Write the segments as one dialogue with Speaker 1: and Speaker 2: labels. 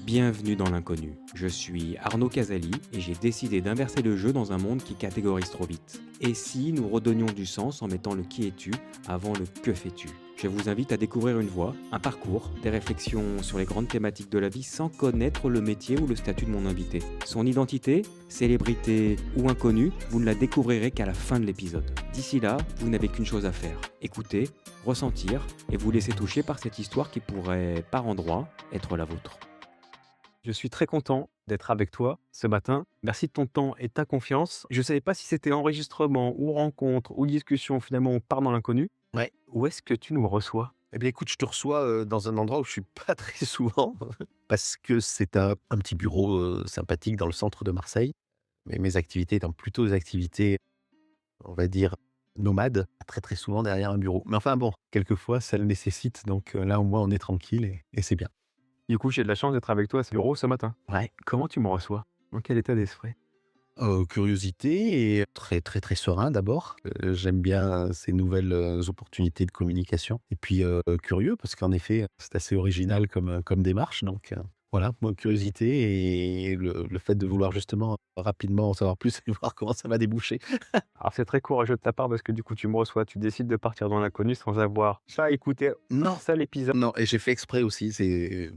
Speaker 1: Bienvenue dans l'inconnu. Je suis Arnaud Casali et j'ai décidé d'inverser le jeu dans un monde qui catégorise trop vite. Et si nous redonnions du sens en mettant le qui es-tu avant le que fais-tu? Je vous invite à découvrir une voie, un parcours, des réflexions sur les grandes thématiques de la vie sans connaître le métier ou le statut de mon invité. Son identité, célébrité ou inconnue, vous ne la découvrirez qu'à la fin de l'épisode. D'ici là, vous n'avez qu'une chose à faire, écouter, ressentir et vous laisser toucher par cette histoire qui pourrait, par endroits, être la vôtre.
Speaker 2: Je suis très content d'être avec toi ce matin. Merci de ton temps et de ta confiance. Je ne savais pas si c'était enregistrement ou rencontre ou discussion. Finalement, on part dans l'inconnu.
Speaker 3: Ouais.
Speaker 2: Où est-ce que tu nous reçois?
Speaker 3: Eh bien, écoute, je te reçois, dans un endroit où je suis pas très souvent parce que c'est un petit bureau, sympathique dans le centre de Marseille. Mais mes activités étant plutôt des activités, on va dire, nomades, pas très, très souvent derrière un bureau. Mais enfin bon, quelquefois ça le nécessite donc là, au moins, on est tranquille et c'est bien.
Speaker 2: Du coup, j'ai de la chance d'être avec toi à ce bureau ce matin.
Speaker 3: Ouais.
Speaker 2: Comment tu me reçois? Dans quel état d'esprit?
Speaker 3: Curiosité et très, très, très serein d'abord. J'aime bien ces nouvelles, opportunités de communication et puis, curieux parce qu'en effet, c'est assez original comme démarche donc, voilà, moi curiosité et le fait de vouloir justement rapidement en savoir plus et voir comment ça va déboucher.
Speaker 2: Alors, c'est très courageux de ta part parce que du coup, tu me reçois, tu décides de partir dans l'inconnu sans avoir pas écouté un
Speaker 3: Non,
Speaker 2: seul épisode.
Speaker 3: non et j'ai fait exprès aussi, c'est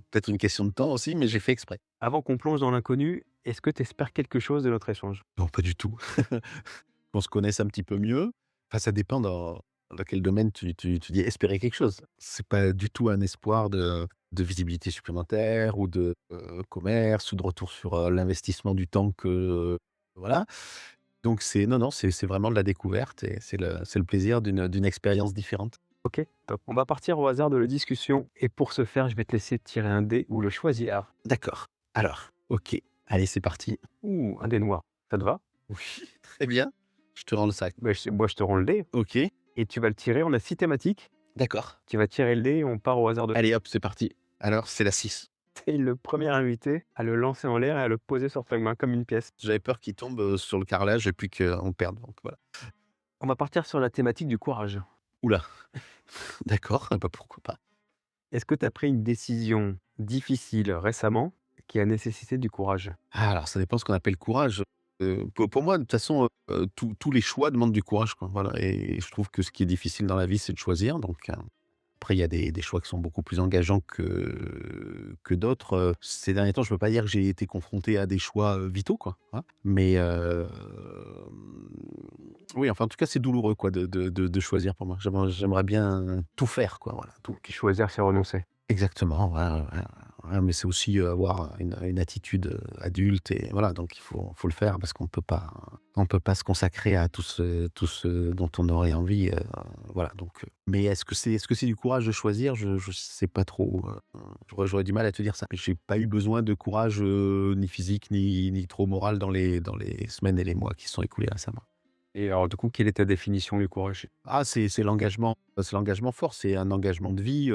Speaker 3: peut-être une question de temps aussi, mais j'ai fait exprès.
Speaker 2: Avant qu'on plonge dans l'inconnu, est-ce que tu espères quelque chose de notre échange?
Speaker 3: Non, pas du tout. Qu'on se connaisse un petit peu mieux. Enfin, ça dépend dans quel domaine tu dis espérer quelque chose. C'est pas du tout un espoir de visibilité supplémentaire ou de, commerce ou de retour sur, l'investissement du temps que, voilà. Donc c'est non, non, c'est vraiment de la découverte et c'est le plaisir d'une expérience différente.
Speaker 2: Ok, top. On va partir au hasard de la discussion et pour ce faire, je vais te laisser tirer un dé ou le choisir.
Speaker 3: D'accord. Alors, OK. Allez, c'est parti.
Speaker 2: Ouh, un dé noir. Ça te va?
Speaker 3: Oui, très bien. Je te rends le sac.
Speaker 2: Moi, je te rends le dé
Speaker 3: OK,
Speaker 2: et tu vas le tirer. On a 6 thématiques.
Speaker 3: d'accord.
Speaker 2: Tu vas tirer le dé et on part au hasard de.
Speaker 3: Allez hop, c'est parti. Alors, c'est la 6.
Speaker 2: T'es le premier invité à le lancer en l'air et à le poser sur ta main comme une pièce.
Speaker 3: J'avais peur qu'il tombe, sur le carrelage et puis qu'on perde, donc voilà.
Speaker 2: On va partir sur la thématique du courage.
Speaker 3: Ouh là! D'accord, bah, pourquoi pas.
Speaker 2: Est-ce que tu as pris une décision difficile récemment qui a nécessité du courage?
Speaker 3: Ah alors ça dépend ce qu'on appelle courage. Pour moi, de toute façon, tous les choix demandent du courage, quoi, voilà et je trouve que ce qui est difficile dans la vie, c'est de choisir donc après il y a des choix qui sont beaucoup plus engageants que d'autres, ces derniers temps, je peux pas dire que j'ai été confronté à des choix, vitaux, quoi, voilà mais oui, enfin, en tout cas, c'est douloureux, quoi, de choisir pour moi. J'aimerais bien tout faire, quoi, voilà, tout.
Speaker 2: Qui choisir, c'est renoncer.
Speaker 3: Exactement, ouais, ouais, ouais, ouais, mais c'est aussi, avoir une attitude, adulte et voilà, donc il faut le faire parce qu'on peut pas se consacrer à tout ce dont on aurait envie, voilà donc mais est-ce que c'est du courage de choisir? Je sais pas trop, j'aurais du mal à te dire ça. J'ai pas eu besoin de courage, ni physique ni trop moral dans les semaines et les mois qui se sont écoulés récemment.
Speaker 2: Et alors, du coup, quelle est ta définition du courage?
Speaker 3: Ah, c'est l'engagement fort, c'est un engagement de vie,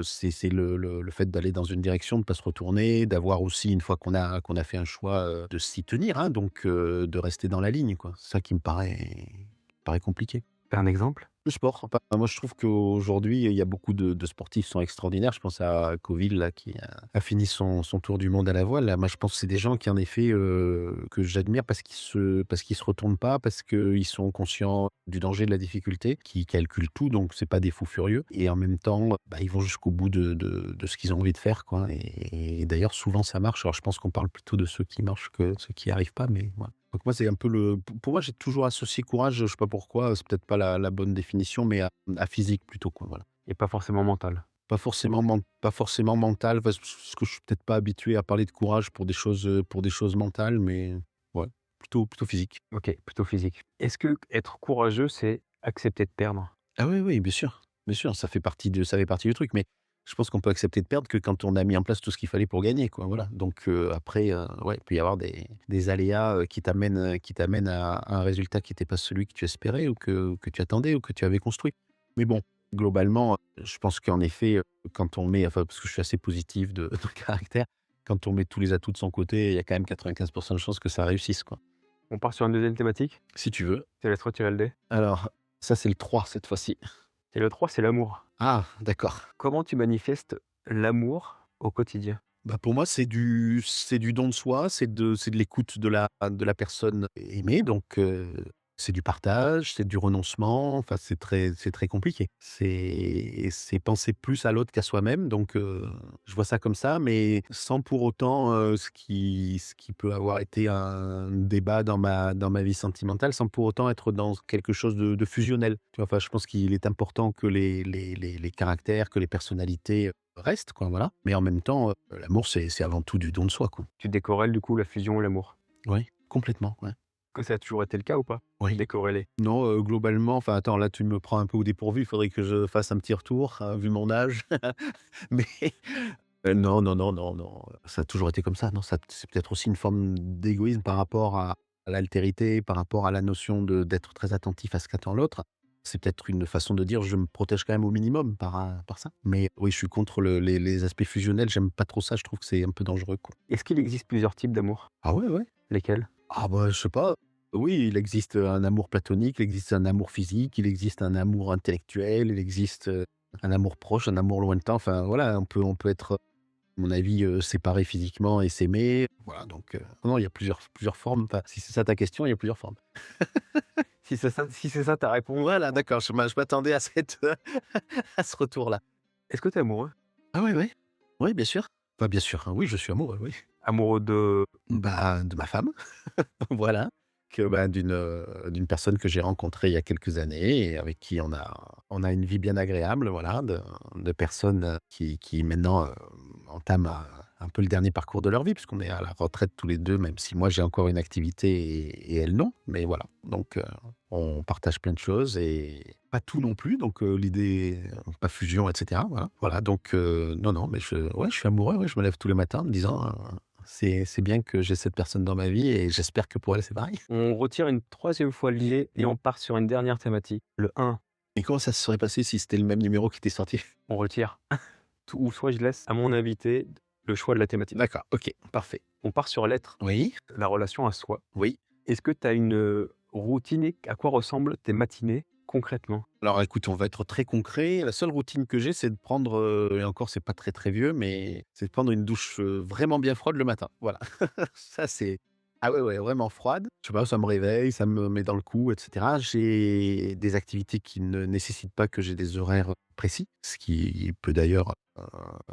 Speaker 3: c'est le fait d'aller dans une direction, de pas se retourner, d'avoir aussi une fois qu'on a fait un choix, de s'y tenir, hein, donc de rester dans la ligne, quoi. C'est ça qui me paraît compliqué.
Speaker 2: Tu un exemple?
Speaker 3: Le sport, enfin, moi je trouve qu'aujourd'hui, il y a beaucoup de sportifs qui sont extraordinaires. Je pense à Covil là qui a fini son tour du monde à la voile là. Moi je pense que c'est des gens qui en effet, que j'admire parce qu'ils se retournent pas, parce qu'ils sont conscients du danger, de la difficulté, qui calculent tout donc c'est pas des fous furieux et en même temps, bah, ils vont jusqu'au bout de ce qu'ils ont envie de faire quoi et d'ailleurs souvent ça marche. Alors je pense qu'on parle plutôt de ceux qui marchent que ceux qui y arrivent pas mais voilà. Donc moi, c'est un peu pour moi, j'ai toujours associé courage, je sais pas pourquoi, c'est peut-être pas la bonne définition, mais à physique plutôt, quoi, voilà.
Speaker 2: Et pas forcément mental.
Speaker 3: Pas forcément mental, parce que je suis peut-être pas habitué à parler de courage pour des choses mentales, mais ouais, plutôt physique.
Speaker 2: OK, plutôt physique. Est-ce que être courageux, c'est accepter de perdre?
Speaker 3: Ah oui, oui, bien sûr, ça fait partie du truc, mais je pense qu'on peut accepter de perdre que quand on a mis en place tout ce qu'il fallait pour gagner, quoi, voilà. Donc après, ouais, il peut y avoir des aléas, qui t'amènent à un résultat qui n'était pas celui que tu espérais ou que tu attendais ou que tu avais construit. Mais bon, globalement, je pense qu'en effet, quand on met enfin, parce que je suis assez positif de caractère, quand on met tous les atouts de son côté, il y a quand même 95 de chances que ça réussisse, quoi.
Speaker 2: On part sur une deuxième thématique?
Speaker 3: Si tu veux.
Speaker 2: Je te laisse retirer le dé.
Speaker 3: Alors, ça, c'est le 3 cette fois-ci.
Speaker 2: Et le 3, c'est l'amour.
Speaker 3: Ah, d'accord.
Speaker 2: Comment tu manifestes l'amour au quotidien?
Speaker 3: Bah, pour moi, c'est du don de soi, c'est de l'écoute de la personne aimée, donc c'est du partage, c'est du renoncement, enfin, c'est très compliqué. C'est penser plus à l'autre qu'à soi-même, donc je vois ça comme ça, mais sans pour autant, ce qui peut avoir été un débat dans ma vie sentimentale, sans pour autant être dans quelque chose de fusionnel. Tu vois? Enfin, je pense qu'il est important que les caractères, que les personnalités restent, quoi, voilà. Mais en même temps, l'amour, c'est avant tout du don de soi, quoi.
Speaker 2: Tu décorrèles du coup la fusion et l'amour?
Speaker 3: Oui, complètement, ouais.
Speaker 2: Que ça a toujours été le cas ou pas?
Speaker 3: Oui.
Speaker 2: Décorrélé?
Speaker 3: Non, globalement, enfin, attends, là, tu me prends un peu au dépourvu, il faudrait que je fasse un petit retour, vu mon âge. Mais non, non, non, non, non, ça a toujours été comme ça. Non, ça c'est peut-être aussi une forme d'égoïsme par rapport à l'altérité, par rapport à la notion d'être très attentif à ce qu'attend l'autre. C'est peut-être une façon de dire: «Je me protège quand même au minimum» par ça. Mais oui, je suis contre les aspects fusionnels, j'aime pas trop ça, je trouve que c'est un peu dangereux, quoi.
Speaker 2: Est-ce qu'il existe plusieurs types d'amour?
Speaker 3: Ah ouais, ouais.
Speaker 2: Lesquels?
Speaker 3: Ah bah, je sais pas. Oui, il existe un amour platonique, il existe un amour physique, il existe un amour intellectuel, il existe, un amour proche, un amour lointain. Enfin voilà, on peut être, à mon avis, séparés physiquement et s'aimer. Voilà donc non, il y a plusieurs formes. Enfin, si c'est ça ta question, il y a plusieurs formes.
Speaker 2: Si c'est ça ta réponse.
Speaker 3: Voilà, d'accord, je m'attendais à cette, à ce retour-là.
Speaker 2: Est-ce que tu es amoureux?
Speaker 3: Ah oui, oui. Oui, bien sûr. Enfin bien sûr, hein, oui, je suis amoureux, oui.
Speaker 2: Amoureux de
Speaker 3: Bah, de ma femme. Voilà, bah, d'une personne que j'ai rencontrée il y a quelques années et avec qui on a une vie bien agréable, voilà, de personnes, qui maintenant, entament un peu le dernier parcours de leur vie puisqu'on est à la retraite tous les 2, même si moi j'ai encore une activité et elles non. Mais voilà, donc on partage plein de choses et pas tout non plus, donc l'idée, pas fusion et cetera, voilà. Voilà donc non, non, mais ouais, je suis amoureux, ouais, je me lève tous les matins en me disant, c'est bien que j'ai cette personne dans ma vie et j'espère que pour elle, c'est pareil.
Speaker 2: On retire une troisième fois l'idée et on part sur une dernière thématique. Le 1,
Speaker 3: Et comment ça se serait passé si c'était le même numéro qui était sorti?
Speaker 2: on retire. Ou soit je laisse à mon invité le choix de la thématique.
Speaker 3: D'accord, OK, parfait.
Speaker 2: On part sur l'être,
Speaker 3: Oui,
Speaker 2: la relation à soi.
Speaker 3: oui.
Speaker 2: Est-ce que tu as une routine et à quoi ressemblent tes matinées concrètement?
Speaker 3: Alors écoute, on va être très concret. La seule routine que j'ai, c'est de prendre, et encore c'est pas très, très vieux, mais c'est de prendre une douche, vraiment bien froide le matin. Voilà. Ça c'est ah ouais, ouais, vraiment froide. Je sais pas, ça me réveille, ça me met dans le coup et cetera. J'ai des activités qui ne nécessitent pas que j'ai des horaires précis, ce qui peut d'ailleurs,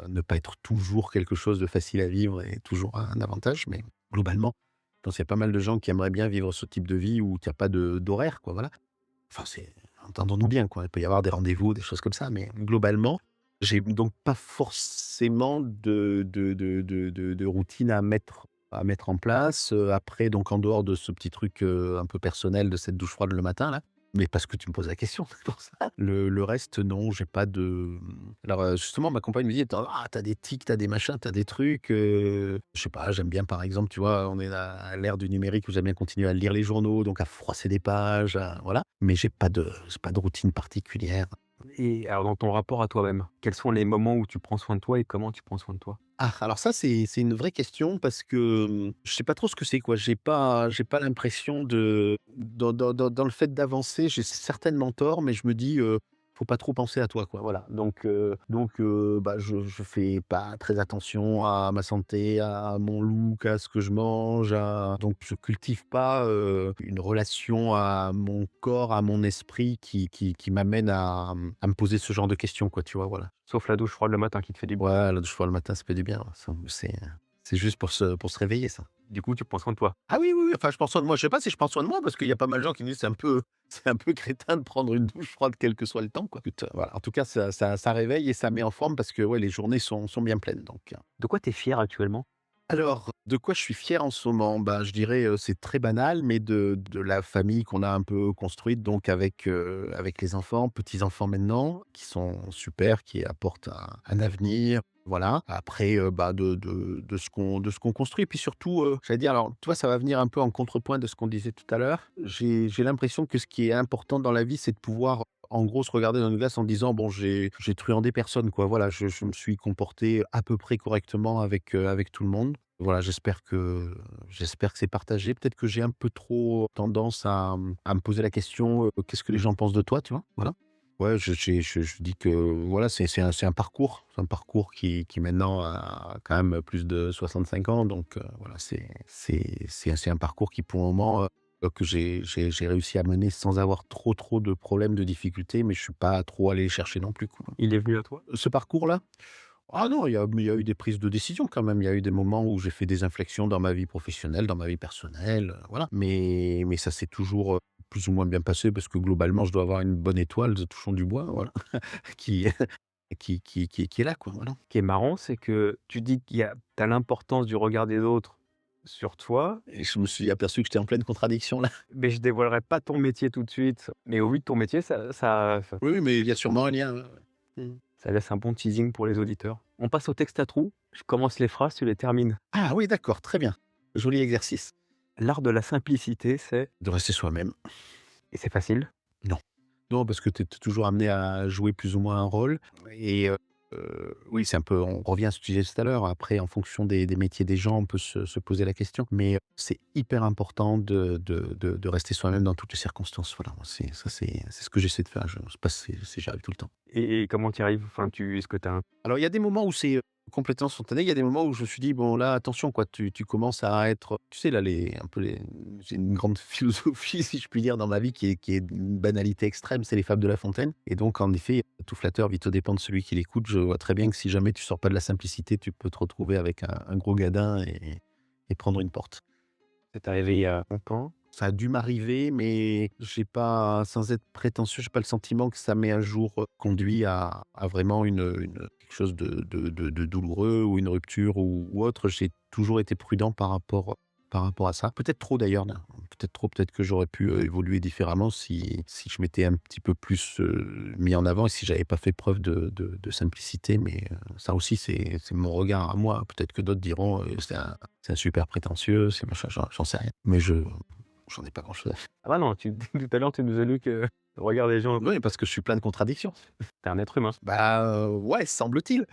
Speaker 3: ne pas être toujours quelque chose de facile à vivre et toujours un avantage, mais globalement, je pense qu'il y a pas mal de gens qui aimeraient bien vivre ce type de vie où il y a pas d'horaire, quoi, voilà. Enfin, entendons-nous bien, quoi. Il peut y avoir des rendez-vous, des choses comme ça, mais globalement, j'ai donc pas forcément de routine à mettre en place, après donc en dehors de ce petit truc, un peu personnel de cette douche froide le matin là, mais parce que tu me poses la question, c'est pour ça. Le reste non, j'ai pas de, alors, justement ma compagne me dit: «Ah, tu des tics, t'as des machins, t'as des trucs», je sais pas, j'aime bien par exemple, tu vois, on est à l'ère du numérique où j'aime bien continuer à lire les journaux, donc à froisser des pages, voilà, mais j'ai pas de routine particulière.
Speaker 2: Et alors dans ton rapport à toi-même, quels sont les moments où tu prends soin de toi et comment tu prends soin de toi?
Speaker 3: Ah, alors ça, c'est une vraie question parce que, je sais pas trop ce que c'est, quoi. J'ai pas l'impression dans le fait d'avancer, j'ai certainement tort, mais je me dis, «Faut pas trop penser à toi», quoi, voilà. Donc bah, je fais pas très attention à ma santé, à mon look, à ce que je mange, donc je cultive pas, une relation à mon corps, à mon esprit qui m'amène à me poser ce genre de questions, quoi, tu vois? Voilà.
Speaker 2: Sauf la douche froide le matin qui te fait du bien.
Speaker 3: Ouais, la douche froide le matin, ça fait du bien, ouais, ça, c'est juste pour se réveiller, ça.
Speaker 2: Du coup, tu prends soin de toi.
Speaker 3: Ah oui, oui, oui, enfin, je prends soin de moi. Je sais pas si je prends soin de moi parce qu'il y a pas mal de gens qui me disent: «C'est un peu crétin de prendre une douche froide quel que soit le temps, quoi». Écoute, voilà, en tout cas, ça réveille et ça met en forme parce que, ouais, les journées sont bien pleines, donc
Speaker 2: De quoi tu es fier actuellement?
Speaker 3: alors, de quoi je suis fier en ce moment? Bah, je dirais, c'est très banal, mais de la famille qu'on a un peu construite, donc avec les enfants, petits-enfants maintenant, qui sont super, qui apportent un avenir, voilà. Après, bah, de ce qu'on construit. Puis surtout, j'allais dire, alors, tu vois, ça va venir un peu en contrepoint de ce qu'on disait tout à l'heure. J'ai l'impression que ce qui est important dans la vie, c'est de pouvoir, en gros, se regarder dans une glace en disant: «Bon, j'ai truandé personne, quoi. Voilà, je me suis comporté à peu près correctement avec tout le monde». Voilà, j'espère que c'est partagé. Peut-être que j'ai un peu trop tendance à me poser la question, «Qu'est-ce que les gens pensent de toi?» Tu vois? Voilà. Ouais, je dis que voilà, c'est un parcours. C'est un parcours qui maintenant a quand même plus de 65 ans. Donc, voilà, c'est un parcours qui pour le moment, que j'ai réussi à mener sans avoir trop de problèmes, de difficultés, mais je suis pas trop allé les chercher non plus, quoi.
Speaker 2: Il est venu à toi?
Speaker 3: Ce parcours-là? Ah non, il y a eu des prises de décision quand même. Il y a eu des moments où j'ai fait des inflexions dans ma vie professionnelle, dans ma vie personnelle, voilà. Mais ça s'est toujours, plus ou moins bien passé parce que globalement, je dois avoir une bonne étoile, touchons du bois, voilà, qui qui est là, quoi, voilà.
Speaker 2: Ce qui est marrant, c'est que tu dis tu as l'importance du regard des autres sur toi,
Speaker 3: Et je me suis aperçu que j'étais en pleine contradiction là.
Speaker 2: mais je dévoilerai pas ton métier tout de suite. Mais au vu de ton métier,
Speaker 3: Oui, oui, mais il y a sûrement un lien, ouais, ouais. Mmh.
Speaker 2: ça laisse un bon teasing pour les auditeurs. On passe au texte à trous. Je commence les phrases, tu les termines.
Speaker 3: Ah oui, d'accord, très bien. Joli exercice.
Speaker 2: L'art de la simplicité, c'est
Speaker 3: De rester soi-même.
Speaker 2: et c'est facile.
Speaker 3: Non. Non, parce que tu es toujours amené à jouer plus ou moins un rôle et oui, c'est un peu on revient à ce que tu disais tout à l'heure. Après, en fonction des métiers des gens, on peut se poser la question, mais c'est hyper important de rester soi-même dans toutes les circonstances. Voilà, moi, c'est ce que j'essaie de faire. Je sais pas si j'y arrive tout le temps.
Speaker 2: Et comment tu y arrives? Enfin, est-ce que tu as un
Speaker 3: Alors, il y a des moments où c'est, complètement spontané. Il y a des moments où je me suis dit: «Bon, là, attention, quoi, tu commences à être» tu sais, là, les un peu les j'ai une grande philosophie, si je puis dire, dans ma vie qui est d'une banalité extrême, c'est les fables de La Fontaine et donc en effet, tout flatteur vite au dépend de celui qui l'écoute. Je vois très bien que si jamais tu sors pas de la simplicité, tu peux te retrouver avec un gros gadin et prendre une porte.
Speaker 2: c'est arrivé il y a longtemps?
Speaker 3: Ça a dû m'arriver, mais j'ai pas sans être prétentieux, j'ai pas le sentiment que ça m'ait un jour, conduit à vraiment une quelque chose de douloureux ou une rupture ou autre. J'ai toujours été prudent par rapport à ça. Peut-être trop d'ailleurs, là. Peut-être trop, peut-être que j'aurais pu, évoluer différemment si je m'étais un petit peu plus, mis en avant et si j'avais pas fait preuve de simplicité. Mais, ça aussi c'est mon regard à moi. Peut-être que d'autres diront, c'est un super prétentieux, c'est machin, j'en sais rien. Mais j'en ai pas grand-chose à faire.
Speaker 2: Ah bah non, tout à l'heure, tu nous as lu que le regard des gens,
Speaker 3: Oui, parce que je suis plein de contradictions.
Speaker 2: tu un être humain.
Speaker 3: Bah, ouais, semble-t-il.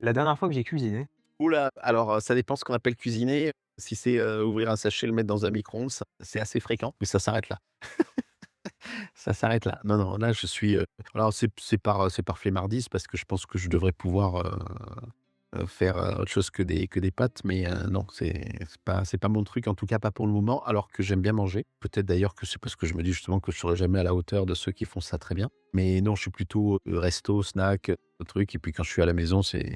Speaker 2: La dernière fois que j'ai cuisiné,
Speaker 3: Ouh là! Alors, ça dépend ce qu'on appelle cuisiner. Si c'est, ouvrir un sachet, le mettre dans un micro-ondes, ça c'est assez fréquent, mais ça s'arrête là. Ça s'arrête là. Non, non, là je suis, alors c'est par flemmardise parce que je pense que je devrais pouvoir, faire, autre chose que des pâtes, mais non, c'est pas mon truc, en tout cas pas pour le moment, alors que j'aime bien manger. Peut-être d'ailleurs que c'est parce que je me dis justement que je serai jamais à la hauteur de ceux qui font ça très bien. Mais non, je suis plutôt, resto, snack, truc et puis quand je suis à la maison, c'est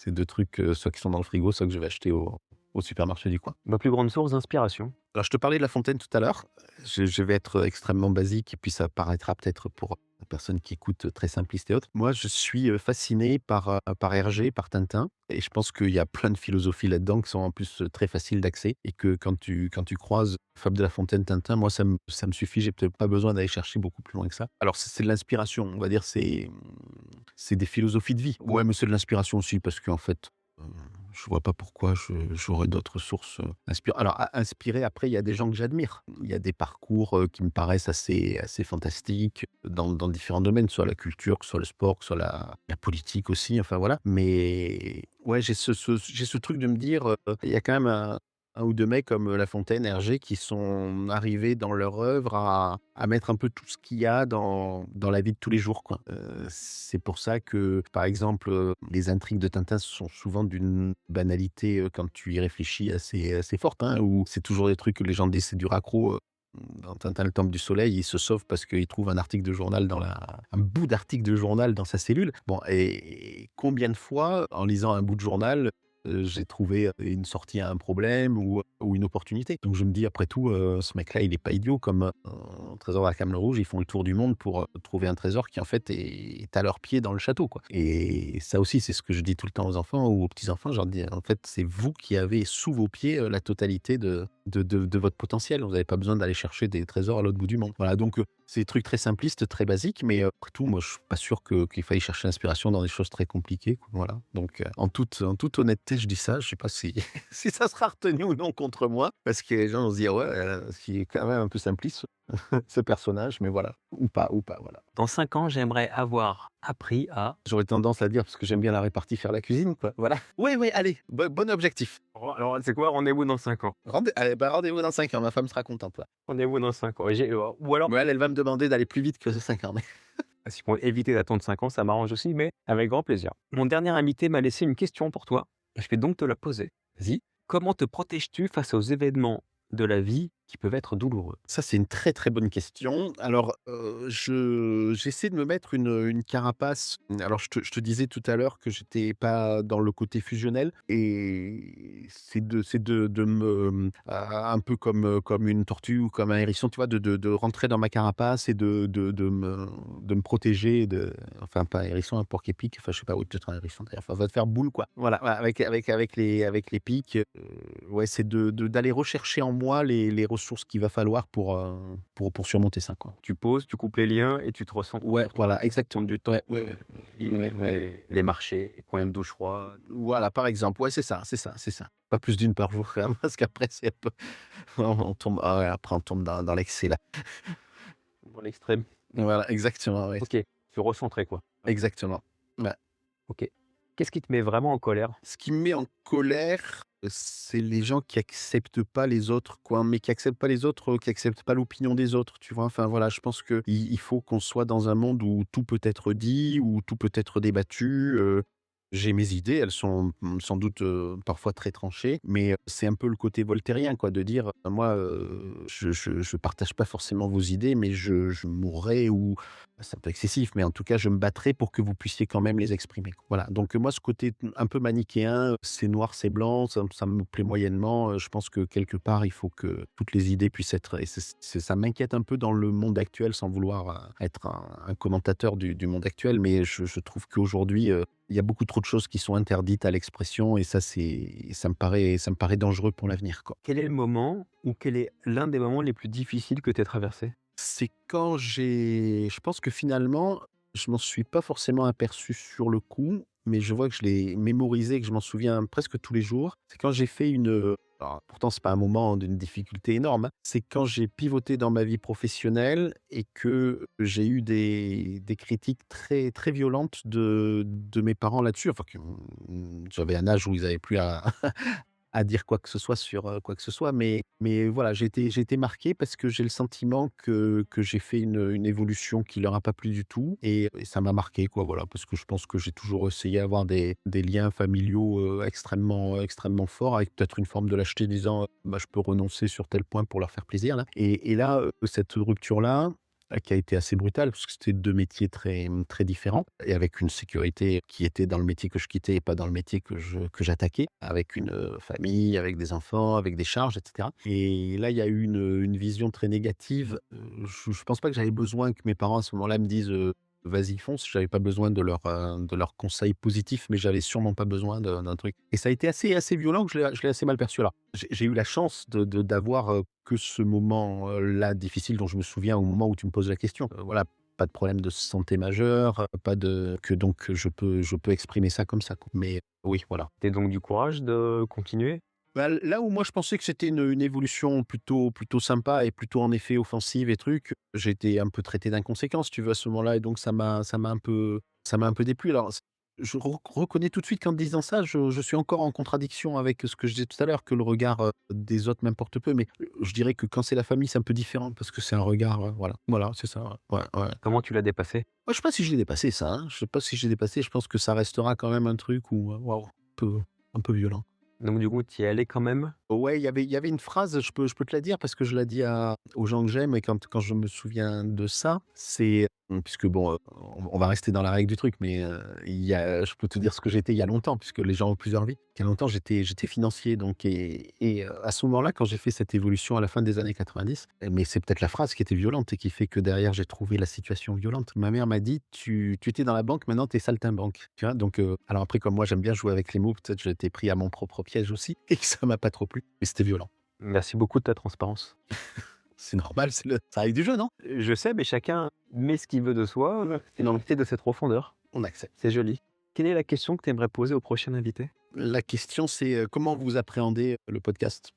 Speaker 3: 2 trucs, soit qui sont dans le frigo, soit que je vais acheter au supermarché du coin.
Speaker 2: ma plus grande source d'inspiration.
Speaker 3: Alors, je te parlais de La Fontaine tout à l'heure. Je vais être extrêmement basique et puis ça paraîtra peut-être pour la personne qui écoute très simpliste et autres. Moi, je suis fasciné par Hergé, par Tintin et je pense qu'il y a plein de philosophies là-dedans qui sont en plus très faciles d'accès et que quand tu croises Fable de La Fontaine, Tintin, moi, ça me suffit. J'ai peut-être pas besoin d'aller chercher beaucoup plus loin que ça. Alors, c'est de l'inspiration, on va dire, c'est des philosophies de vie. Ouais, mais c'est de l'inspiration aussi parce qu'en fait, Heu, je vois pas pourquoi j'aurais d'autres sources, alors a inspirées, après il y a des gens que j'admire. Il y a des parcours, qui me paraissent assez fantastiques dans différents domaines, que ce soit la culture, que ce soit le sport, que ce soit la politique aussi, enfin voilà. Mais ouais, j'ai ce truc de me dire, il y a quand même un ou 2 mecs comme, La Fontaine, Hergé qui sont arrivés dans leur œuvre à mettre un peu tout ce qu'il y a dans la vie de tous les jours, quoi. C'est pour ça que, par exemple, les intrigues de Tintin sont souvent d'une banalité, quand tu y réfléchis assez forte, hein, où c'est toujours des trucs que les gens disent c'est du raccro, dans Tintin le Temple du Soleil, il se sauve parce qu'il trouve un article de journal un bout d'article de journal dans sa cellule. Bon et combien de fois, en lisant un bout de journal, j'ai trouvé, une sortie à un problème ou une opportunité. Donc je me dis après tout, ce mec-là, il est pas idiot comme, Trésor de la Caméra Rouge, ils font le tour du monde pour, trouver un trésor qui en fait est à leurs pieds dans le château, quoi. Et ça aussi, c'est ce que je dis tout le temps aux enfants ou aux petits-enfants, je leur dis: «En fait, c'est vous qui avez sous vos pieds, la totalité de votre potentiel. Vous n'avez pas besoin d'aller chercher des trésors à l'autre bout du monde». Voilà, donc c'est des trucs très simplistes, très basiques, mais après tout, moi, je suis pas sûr qu'il faille chercher l'inspiration dans des choses très compliquées, quoi. Voilà, donc en toute honnêteté, je dis ça. Je sais pas si si ça sera retenu ou non contre moi, parce que les gens vont se dire: «Ouais, c'est quand même un peu simpliste». ce personnage, mais voilà. Ou pas, voilà.
Speaker 2: Dans 5 ans, j'aimerais avoir appris à...
Speaker 3: J'aurais tendance à dire, parce que j'aime bien la répartie, faire la cuisine, quoi. Voilà. Oui, oui, allez, bon objectif.
Speaker 2: Alors, c'est quoi? Rendez-vous dans 5 ans.
Speaker 3: Rendez-vous dans 5 ans, ma femme sera contente, ouais.
Speaker 2: Rendez-vous dans 5 ans. Ou alors,
Speaker 3: Mais elle va me demander d'aller plus vite que 5 ans.
Speaker 2: si pour éviter d'attendre 5 ans, ça m'arrange aussi, mais avec grand plaisir. Mon dernier invité m'a laissé une question pour toi. Je vais donc te la poser.
Speaker 3: Vas-y.
Speaker 2: Comment te protèges-tu face aux événements de la vie qui peuvent être douloureux?
Speaker 3: Ça, c'est une très, très bonne question. Alors, j'essaie de me mettre une carapace. Alors, je te disais tout à l'heure que j'étais pas dans le côté fusionnel et c'est de me un peu comme une tortue ou comme un hérisson, tu vois? De rentrer dans ma carapace et de me protéger enfin, pas un hérisson, un porc-épic, enfin, je sais pas, oui, peut-être un hérisson d'ailleurs, enfin, va te faire boule, quoi. Voilà, ouais, avec les pics, ouais, c'est d'aller rechercher en moi les ressources qu'il va falloir pour surmonter ça, quoi.
Speaker 2: Tu poses, tu coupes les liens et tu te ressens
Speaker 3: Ouais, voilà, exactement.
Speaker 2: du temps.
Speaker 3: Ouais, ouais, ouais.
Speaker 2: Les marchés, les problèmes d'eau froide.
Speaker 3: Voilà, par exemple. Ouais, c'est ça, c'est ça, c'est ça. Pas plus d'une par jour, quand même, parce qu'après, c'est un peu on tombe ah ouais, après on tombe dans l'excès, là.
Speaker 2: Dans l'extrême.
Speaker 3: Voilà, exactement, ouais.
Speaker 2: Ok, tu recentrer quoi.
Speaker 3: Exactement. Ouais.
Speaker 2: Ok. Qu'est-ce qui te met vraiment en colère?
Speaker 3: Ce qui me met en colère, c'est les gens qui acceptent pas les autres, quoi, mais qui acceptent pas les autres, qui acceptent pas l'opinion des autres, tu vois? Enfin, voilà, je pense qu'il faut qu'on soit dans un monde où tout peut être dit, où tout peut être débattu. J'ai mes idées, elles sont, sans doute, parfois très tranchées, mais c'est un peu le côté voltairien, quoi, de dire: «Moi, je partage pas forcément vos idées, mais je mourrai ou» c'est un peu excessif, mais en tout cas, je me battrai pour que vous puissiez quand même les exprimer. Voilà, donc moi, ce côté un peu manichéen, c'est noir, c'est blanc, ça me plaît moyennement. Je pense que quelque part, il faut que toutes les idées puissent être et ça m'inquiète un peu dans le monde actuel, sans vouloir, être un commentateur du monde actuel, mais je trouve qu'aujourd'hui, il y a beaucoup trop de choses qui sont interdites à l'expression et ça me paraît dangereux pour l'avenir, quoi.
Speaker 2: Quel est le moment ou quel est l'un des moments les plus difficiles que tu aies traversé?
Speaker 3: C'est quand je pense que finalement, je m'en suis pas forcément aperçu sur le coup, mais je vois que je l'ai mémorisé, que je m'en souviens presque tous les jours. C'est quand j'ai fait alors pourtant c'est pas un moment d'une difficulté énorme, hein. C'est quand j'ai pivoté dans ma vie professionnelle et que j'ai eu des critiques très, très violentes de mes parents là-dessus. Enfin j'avais un âge où ils avaient plus à dire quoi que ce soit sur, quoi que ce soit, mais voilà, j'ai été marqué parce que j'ai le sentiment que j'ai fait une évolution qui leur a pas plu du tout et ça m'a marqué, quoi, voilà, parce que je pense que j'ai toujours essayé d'avoir des liens familiaux, extrêmement, extrêmement forts avec peut-être une forme de lâcheté disant, «Bah, je peux renoncer sur tel point pour leur faire plaisir là» et là, cette rupture-là, qui a été assez brutale parce que c'était 2 métiers très, très différents et avec une sécurité qui était dans le métier que je quittais et pas dans le métier que j'attaquais, avec une, famille, avec des enfants, avec des charges et cetera et là, il y a eu une vision très négative. Je pense pas que j'avais besoin que mes parents à ce moment-là me disent, «Vas-y fonce». J'avais pas besoin de leurs conseils positifs, mais j'avais sûrement pas besoin d'un truc et ça a été assez violent que je l'ai assez mal perçu. Alors j'ai eu la chance d'avoir, que ce moment, là difficile dont je me souviens au moment où tu me poses la question. Voilà, pas de problème de santé majeur, pas de que donc je peux exprimer ça comme ça, quoi. Mais oui, voilà.
Speaker 2: Tu donc du courage de continuer?
Speaker 3: Bah, là où moi je pensais que c'était une évolution plutôt sympa et plutôt en effet offensive et trucs, j'ai été un peu traité d'inconséquent si tu veux à ce moment-là et donc ça m'a un peu déplu. Alors je reconnais tout de suite qu'en te disant ça, je suis encore en contradiction avec ce que je disais tout à l'heure, que le regard, des autres m'importe peu, mais je dirais que quand c'est la famille, c'est un peu différent parce que c'est un regard, voilà. Voilà, c'est ça, ouais, ouais, ouais.
Speaker 2: Comment tu l'as dépassé?
Speaker 3: Ouais, je sais pas si je l'ai dépassé ça, hein. Je sais pas si j'ai dépassé, je pense que ça restera quand même un truc où, waouh, un peu violent.
Speaker 2: Donc du coup, tu y es allé quand même?
Speaker 3: Ouais, il y avait une phrase, je peux te la dire parce que je la dis aux gens que j'aime et quand je me souviens de ça, c'est, puisque bon, on va rester dans la règle du truc, mais, je peux te dire ce que j'étais il y a longtemps puisque les gens ont plusieurs vies. Il y a longtemps, j'étais financier donc à ce moment-là, quand j'ai fait cette évolution à la fin des années 90, mais c'est peut-être la phrase qui était violente et qui fait que derrière j'ai trouvé la situation violente. Ma mère m'a dit: «Tu étais dans la banque, maintenant tu es saltimbanque». Tu vois? Donc, alors après comme moi j'aime bien jouer avec les mots, peut-être j'ai été pris à mon propre piège aussi et que ça m'a pas trop plu, mais c'était violent.
Speaker 2: Merci beaucoup de ta transparence.
Speaker 3: C'est normal, ça arrive du jeu, non?
Speaker 2: Je sais, mais chacun met ce qu'il veut de soi et dans le de cette profondeur.
Speaker 3: On accepte.
Speaker 2: C'est joli. Quelle est la question que tu aimerais poser au prochain invité?
Speaker 3: La question c'est, comment vous appréhendez le podcast?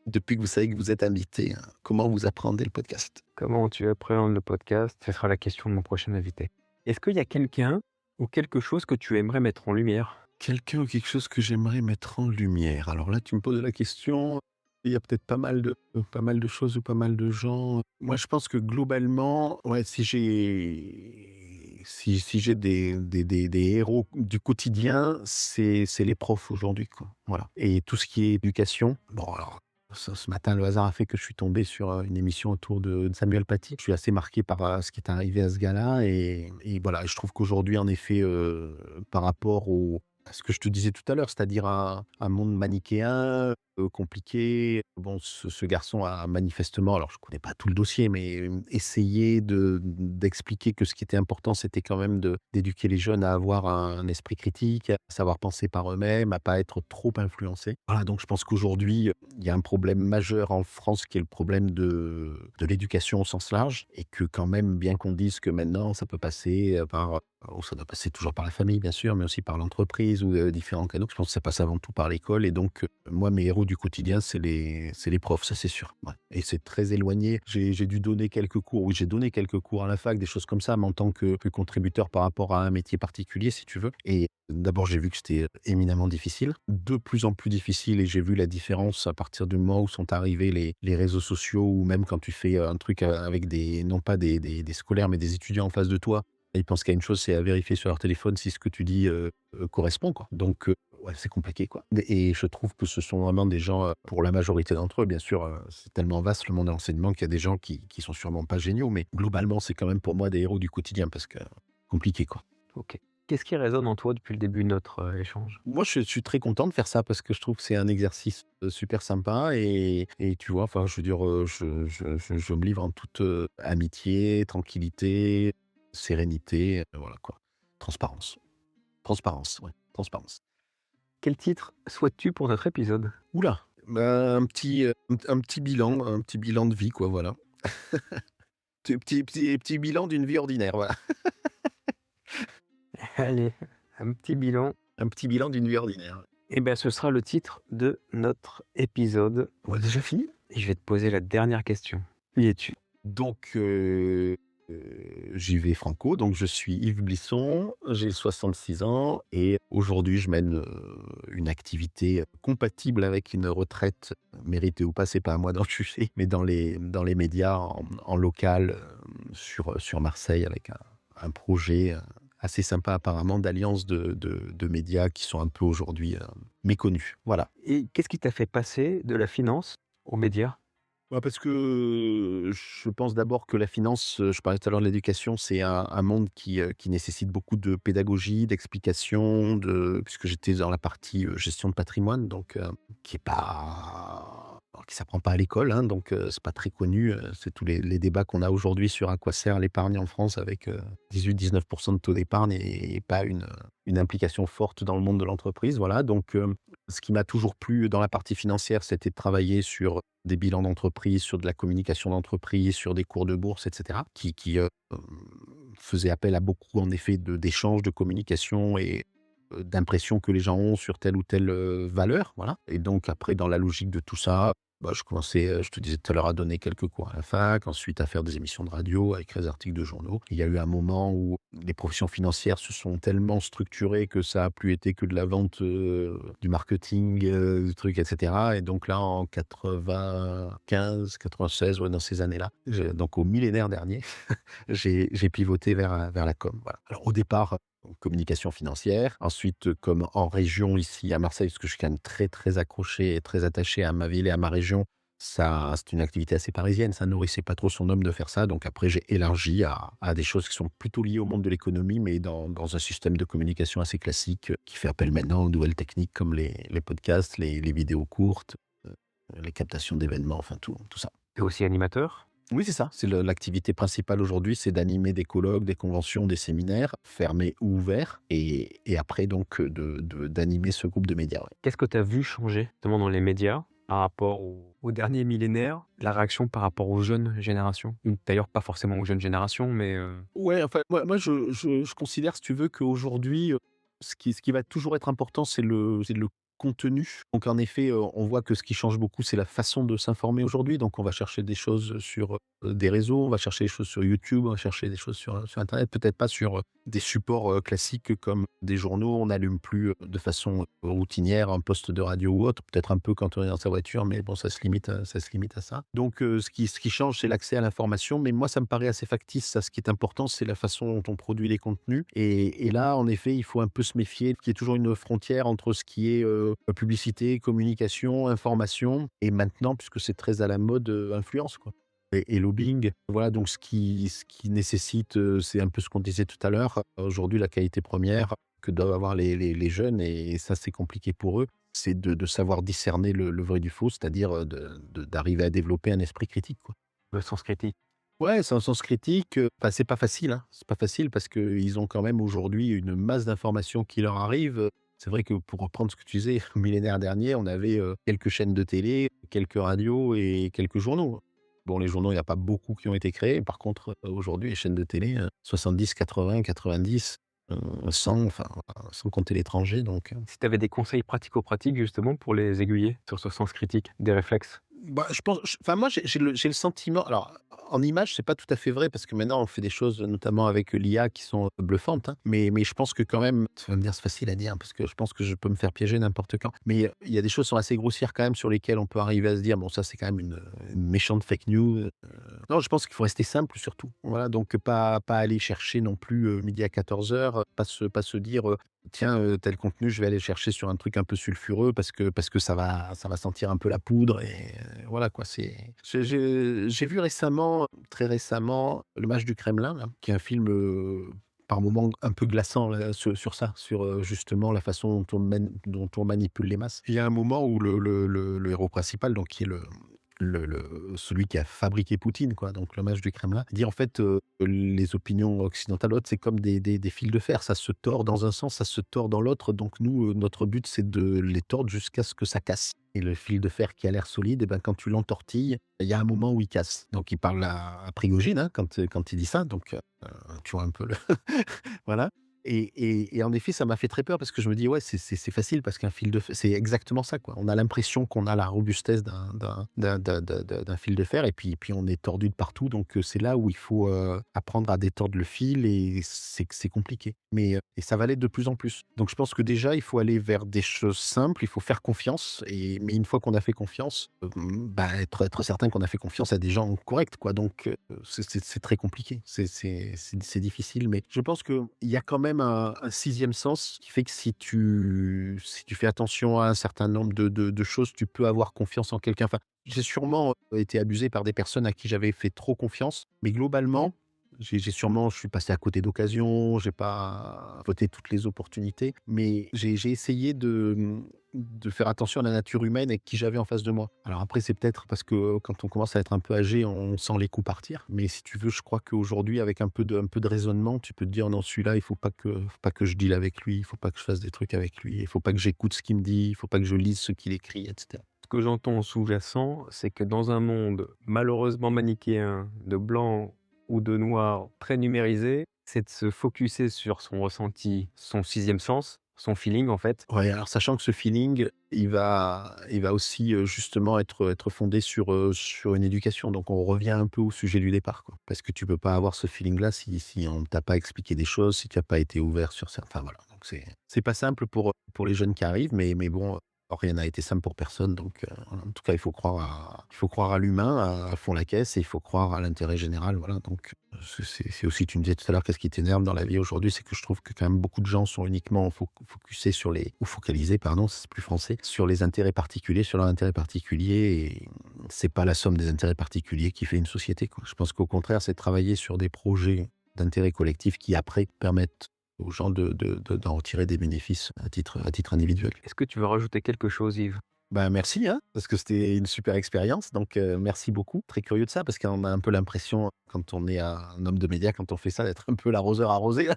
Speaker 3: Depuis que vous savez que vous êtes invité, comment vous appréhendez le podcast?
Speaker 2: Comment tu appréhendes le podcast? Ce sera la question de mon prochain invité. Est-ce qu'il y a quelqu'un ou quelque chose que tu aimerais mettre en lumière?
Speaker 3: Quelqu'un ou quelque chose que j'aimerais mettre en lumière? Alors là, tu me poses la question, il y a peut-être pas mal de choses ou pas mal de gens. Moi, je pense que globalement, ouais, si j'ai des héros du quotidien, c'est les profs aujourd'hui, quoi. Voilà. Et tout ce qui est éducation, bon alors, ce matin, le hasard a fait que je suis tombé sur, une émission autour de Samuel Paty. Je suis assez marqué par, ce qui est arrivé à ce gars-là et voilà, je trouve qu'aujourd'hui, en effet, par rapport à ce que je te disais tout à l'heure, c'est-à-dire un monde manichéen, compliqué. Bon, ce garçon a manifestement, alors je connais pas tout le dossier, mais essayé d'expliquer que ce qui était important, c'était quand même d'éduquer les jeunes à avoir un esprit critique, à savoir penser par eux-mêmes, à pas être trop influencés. Voilà, donc je pense qu'aujourd'hui, il y a un problème majeur en France qui est le problème de l'éducation au sens large et que quand même, bien qu'on dise que maintenant ça peut passer, ça doit passer toujours par la famille bien sûr, mais aussi par l'entreprise ou, différents canaux. Je pense que ça passe avant tout par l'école et donc, moi mes héros du quotidien c'est les profs, ça c'est sûr, ouais et c'est très éloigné. J'ai dû donner quelques cours, oui j'ai donné quelques cours à la fac, des choses comme ça, mais en tant que contributeur par rapport à un métier particulier si tu veux et d'abord j'ai vu que c'était, éminemment difficile, de plus en plus difficile et j'ai vu la différence à partir du moment où sont arrivés les réseaux sociaux ou même quand tu fais, un truc, avec des non pas des scolaires, mais des étudiants en face de toi. Ils pensent qu'il y a une chose, c'est à vérifier sur leur téléphone si ce que tu dis, correspond, quoi. Donc, ouais, c'est compliqué, quoi. Et je trouve que ce sont vraiment des gens, pour la majorité d'entre eux, bien sûr, c'est tellement vaste le monde de l'enseignement qu'il y a des gens qui sont sûrement pas géniaux, mais globalement, c'est quand même pour moi des héros du quotidien parce que compliqué, quoi.
Speaker 2: OK. Qu'est-ce qui résonne en toi depuis le début de notre, échange?
Speaker 3: Moi, je suis très content de faire ça parce que je trouve que c'est un exercice, super sympa et tu vois, enfin, je veux dire, je me livre en toute, amitié, tranquillité, sérénité, voilà, quoi. Transparence. Transparence, ouais, transparence.
Speaker 2: Quel titre souhaites-tu pour notre épisode?
Speaker 3: Ouh là! Bah, un petit bilan de vie, quoi, voilà. Petit bilan d'une vie ordinaire, voilà.
Speaker 2: Allez, un petit bilan.
Speaker 3: Un petit bilan d'une vie ordinaire.
Speaker 2: Et ben, ce sera le titre de notre épisode.
Speaker 3: On a déjà fini?
Speaker 2: Et je vais te poser la dernière question. Qui es-tu?
Speaker 3: Donc, j'y vais franco. Donc je suis Yves Blisson, j'ai 66 ans et aujourd'hui je mène, une activité, compatible avec une retraite, méritée ou pas, c'est pas à moi d'en juger, mais dans les médias en local, sur Marseille avec un projet, assez sympa apparemment d'alliance de médias qui sont un peu aujourd'hui, méconnus. Voilà.
Speaker 2: Et qu'est-ce qui t'a fait passer de la finance aux médias?
Speaker 3: Bah, parce que, je pense d'abord que la finance, je parlais tout à l'heure de l'éducation, c'est un monde qui nécessite beaucoup de pédagogie, d'explication, puisque j'étais dans la partie, gestion de patrimoine, donc qui est pas qui s'apprend pas à l'école, hein, donc c'est pas très connu, c'est tous les débats qu'on a aujourd'hui sur à quoi sert l'épargne en France avec, 18-19 de taux d'épargne et pas une implication forte dans le monde de l'entreprise, voilà, donc ce qui m'a toujours plu dans la partie financière, c'était de travailler sur des bilans d'entreprise, sur de la communication d'entreprise, sur des cours de bourse, et cetera, qui faisaient appel à beaucoup, en effet, d'échanges, de communication et d'impression que les gens ont sur telle ou telle, valeur, voilà et donc après, dans la logique de tout ça, bah, je commençais, je te disais tout à l'heure, à donner quelques cours à la fac, ensuite à faire des émissions de radio, à écrire des articles de journaux. Il y a eu un moment où les professions financières se sont tellement structurées que ça a plus été que de la vente, du marketing, du truc et cetera et donc là, en 95-96, ouais, dans ces années-là, donc au millénaire dernier, j'ai pivoté vers la com, voilà. Alors au départ, communication financière, ensuite, comme en région ici à Marseille, parce que je suis quand même très, très accroché et très attaché à ma ville et à ma région, ça c'est une activité assez parisienne, ça nourrissait pas trop son homme de faire ça, donc après j'ai élargi à des choses qui sont plutôt liées au monde de l'économie, mais dans un système de communication assez classique, qui fait appel maintenant aux nouvelles techniques comme les podcasts, les vidéos courtes, les captations d'événements, enfin tout ça.
Speaker 2: Tu es aussi animateur?
Speaker 3: Oui, c'est ça. C'est l'activité principale aujourd'hui, c'est d'animer des colloques, des conventions, des séminaires, fermés ou ouverts, et après donc d'animer ce groupe de médias. Ouais.
Speaker 2: Qu'est-ce que tu as vu changer justement dans les médias par rapport au dernier millénaire? La réaction par rapport aux jeunes générations? D'ailleurs, pas forcément aux jeunes générations, mais
Speaker 3: Ouais, enfin, moi je considère, si tu veux, qu'aujourd'hui, ce qui va toujours être important, c'est le contenu. Donc en effet, on voit que ce qui change beaucoup, c'est la façon de s'informer aujourd'hui. Donc on va chercher des choses sur, des réseaux, on va chercher des choses sur YouTube, on va chercher des choses sur internet, peut-être pas sur, des supports, classiques comme des journaux. On n'allume plus, de façon, routinière un poste de radio ou autre, peut-être un peu quand on est dans sa voiture, mais bon, ça se limite à ça. Donc ce qui change, c'est l'accès à l'information, mais moi, ça me paraît assez factice, ça. Ce qui est important, c'est la façon dont on produit les contenus et là, en effet, il faut un peu se méfier qu'il y ait toujours une frontière entre ce qui est, publicité, communication, information et maintenant, puisque c'est très à la mode, influence, quoi et lobbying. Voilà, donc ce qui nécessite, c'est un peu ce qu'on disait tout à l'heure, aujourd'hui, la qualité première que doivent avoir les jeunes et ça, c'est compliqué pour eux, c'est de savoir discerner le vrai du faux, c'est-à-dire, d'arriver à développer un esprit critique, quoi.
Speaker 2: Le sens critique.
Speaker 3: Ouais, c'est un sens critique, enfin, c'est pas facile, hein. C'est pas facile parce qu'ils ont quand même aujourd'hui une masse d'informations qui leur arrivent. C'est vrai que pour reprendre ce que tu disais, au millénaire dernier, on avait, quelques chaînes de télé, quelques radios et quelques journaux. Bon, les journaux, il y a pas beaucoup qui ont été créés. Par contre, aujourd'hui, les chaînes de télé, 70, 80, 90, 100, enfin, sans compter l'étranger donc
Speaker 2: Si tu avais des conseils pratico-pratiques justement pour les aiguiller sur ce sens critique, des réflexes?
Speaker 3: bah, je pense enfin moi j'ai le sentiment alors en image, c'est pas tout à fait vrai parce que maintenant on fait des choses notamment avec l'IA qui sont bluffantes, hein, mais je pense que quand même tu vas me dire c'est facile à dire parce que je pense que je peux me faire piéger n'importe quand. Mais, il y a des choses qui sont assez grossières quand même sur lesquelles on peut arriver à se dire: «Bon ça c'est quand même une méchante fake news», non je pense qu'il faut rester simple surtout. Voilà donc pas aller chercher non plus, midi à 14h, pas se dire, tiens, tel contenu, je vais aller le chercher sur un truc un peu sulfureux parce que ça va sentir un peu la poudre et voilà quoi, j'ai vu récemment, très récemment, Le Match du Kremlin là, qui est un film, par moments un peu glaçant là, sur ça, sur, justement la façon dont on manipule les masses. Il y a un moment où le héros principal, donc qui est celui qui a fabriqué Poutine, quoi, donc le Match du Kremlin, dit en fait, les opinions occidentales, autres, c'est comme des fils de fer, ça se tord dans un sens, ça se tord dans l'autre, donc nous, notre but, c'est de les tordre jusqu'à ce que ça casse. Et le fil de fer qui a l'air solide, et ben, quand tu l'entortilles, il y a un moment où il casse. Donc il parle à Prigojine, hein, quand il dit ça, donc tu vois un peu le voilà. Et en effet, ça m'a fait très peur parce que je me dis: «Ouais, c'est facile parce qu'un fil de fer» c'est exactement ça, quoi. On a l'impression qu'on a la robustesse d'un fil de fer et puis on est tordu de partout donc c'est là où il faut, apprendre à détordre le fil et c'est compliqué. Mais et ça va l'être de plus en plus. Donc je pense que déjà, il faut aller vers des choses simples, il faut faire confiance mais une fois qu'on a fait confiance, bah, être certain qu'on a fait confiance à des gens corrects, quoi. Donc c'est très compliqué. C'est difficile mais je pense qu'il y a quand même un 6e sens qui fait que si tu fais attention à un certain nombre de choses, tu peux avoir confiance en quelqu'un. Enfin, j'ai sûrement, été abusé par des personnes à qui j'avais fait trop confiance, mais globalement, je suis passé à côté d'occasions, j'ai pas voté toutes les opportunités, mais j'ai essayé de faire attention à la nature humaine et qui j'avais en face de moi. Alors après, c'est peut-être parce que quand on commence à être un peu âgé, on sent les coups partir, mais si tu veux, je crois qu'aujourd'hui, avec un peu de raisonnement, tu peux te dire: «Non, celui-là, il faut pas que je deal avec lui, il faut pas que je fasse des trucs avec lui, il faut pas que j'écoute ce qu'il me dit, il faut pas que je lise ce qu'il écrit» et cetera.
Speaker 2: Ce que j'entends en sous-jacent, c'est que dans un monde malheureusement manichéen, de blanc ou de noir, très numérisé, c'est de se focuser sur son ressenti, son sixième sens, son feeling en fait.
Speaker 3: Ouais, alors sachant que ce feeling, il va aussi, justement être fondé sur une éducation. Donc on revient un peu au sujet du départ, quoi. Parce que tu peux pas avoir ce feeling-là si on t'a pas expliqué des choses, si tu as pas été ouvert sur ça. Enfin voilà, donc c'est pas simple pour les jeunes qui arrivent, mais bon, rien n'a été simple pour personne. Donc voilà, en tout cas, il faut croire à l'humain à fond la caisse et il faut croire à l'intérêt général, voilà. Donc c'est aussi tu me disais tout à l'heure, qu'est-ce qui t'énerve dans la vie aujourd'hui? C'est que je trouve que quand même beaucoup de gens sont uniquement focusés ou focalisés, pardon, c'est plus français, sur les intérêts particuliers, sur leurs intérêts particuliers et c'est pas la somme des intérêts particuliers qui fait une société, quoi. Je pense qu'au contraire, c'est de travailler sur des projets d'intérêt collectif qui après permettent aux gens d'en retirer des bénéfices à titre individuel.
Speaker 2: Est-ce que tu veux rajouter quelque chose, Yves?
Speaker 3: Ben merci, hein, parce que c'était une super expérience, donc merci beaucoup. Très curieux de ça, parce qu'on a un peu l'impression, quand on est un homme de médias, quand on fait ça, d'être un peu l'arroseur arrosé, là,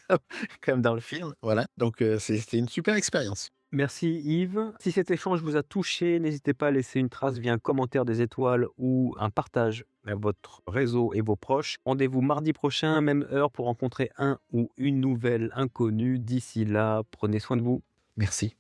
Speaker 3: comme comme dans le film, voilà. Donc c'était une super expérience.
Speaker 2: Merci Yves. Si cet échange vous a touché, n'hésitez pas à laisser une trace via un commentaire, des étoiles ou un partage à votre réseau et vos proches. Rendez-vous mardi prochain, même heure, pour rencontrer un ou une nouvelle inconnue. D'ici là, prenez soin de vous.
Speaker 3: Merci.